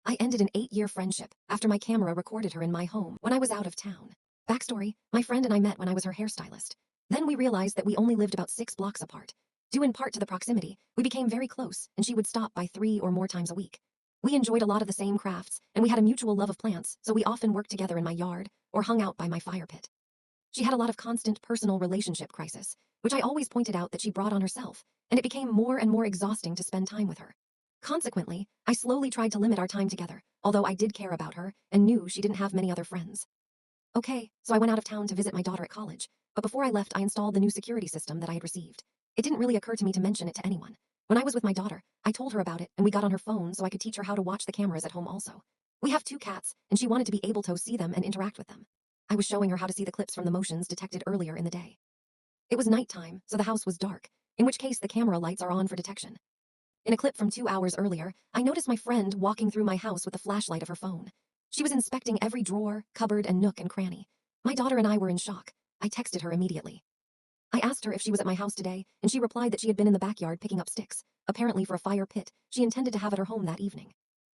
I ended an 8-year friendship after my camera recorded her in my home when I was out of town. Backstory, my friend and I met when I was her hairstylist. Then we realized that we only lived about 6 blocks apart. Due in part to the proximity, we became very close, and she would stop by 3 or more times a week. We enjoyed a lot of the same crafts, and we had a mutual love of plants, so we often worked together in my yard or hung out by my fire pit. She had a lot of constant personal relationship crisis, which I always pointed out that she brought on herself, and it became more and more exhausting to spend time with her. Consequently, I slowly tried to limit our time together, although I did care about her and knew she didn't have many other friends. Okay, so I went out of town to visit my daughter at college, but before I left, I installed the new security system that I had received. It didn't really occur to me to mention it to anyone. When I was with my daughter, I told her about it, and we got on her phone so I could teach her how to watch the cameras at home also. We have 2 cats, and she wanted to be able to see them and interact with them. I was showing her how to see the clips from the motions detected earlier in the day. It was nighttime, so the house was dark, in which case the camera lights are on for detection. In a clip from 2 hours earlier, I noticed my friend walking through my house with the flashlight of her phone. She was inspecting every drawer, cupboard, and nook and cranny. My daughter and I were in shock. I texted her immediately. I asked her if she was at my house today, and she replied that she had been in the backyard picking up sticks, apparently for a fire pit she intended to have at her home that evening.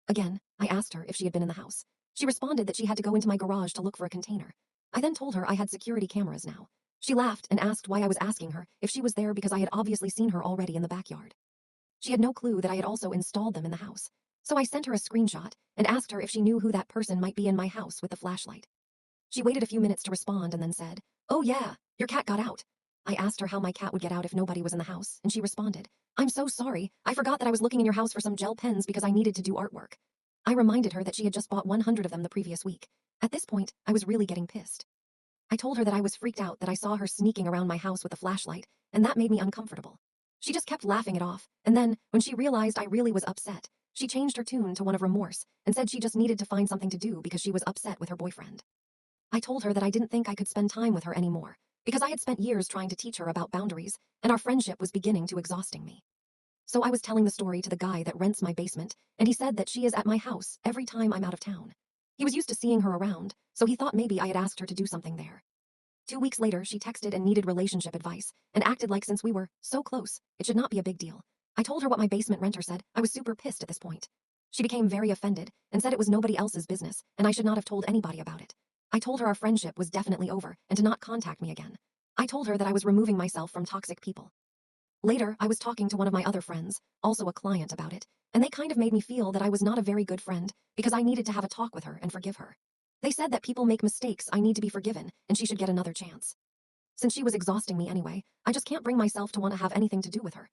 Again, I asked her if she had been in the house. She responded that she had to go into my garage to look for a container. I then told her I had security cameras now. She laughed and asked why I was asking her if she was there because I had obviously seen her already in the backyard. She had no clue that I had also installed them in the house. So I sent her a screenshot and asked her if she knew who that person might be in my house with the flashlight. She waited a few minutes to respond and then said, "Oh yeah, your cat got out." I asked her how my cat would get out if nobody was in the house, and she responded, "I'm so sorry. I forgot that I was looking in your house for some gel pens because I needed to do artwork." I reminded her that she had just bought 100 of them the previous week. At this point, I was really getting pissed. I told her that I was freaked out that I saw her sneaking around my house with a flashlight, and that made me uncomfortable. She just kept laughing it off, and then, when she realized I really was upset, she changed her tune to one of remorse and said she just needed to find something to do because she was upset with her boyfriend. I told her that I didn't think I could spend time with her anymore, because I had spent years trying to teach her about boundaries, and our friendship was beginning to exhausting me. So I was telling the story to the guy that rents my basement, and he said that she is at my house every time I'm out of town. He was used to seeing her around, so he thought maybe I had asked her to do something there. 2 weeks later, she texted and needed relationship advice, and acted like since we were so close, it should not be a big deal. I told her what my basement renter said. I was super pissed at this point. She became very offended and said it was nobody else's business, and I should not have told anybody about it. I told her our friendship was definitely over and to not contact me again. I told her that I was removing myself from toxic people. Later, I was talking to one of my other friends, also a client, about it, and they kind of made me feel that I was not a very good friend because I needed to have a talk with her and forgive her. They said that people make mistakes, I need to be forgiven, and she should get another chance. Since she was exhausting me anyway, I just can't bring myself to want to have anything to do with her.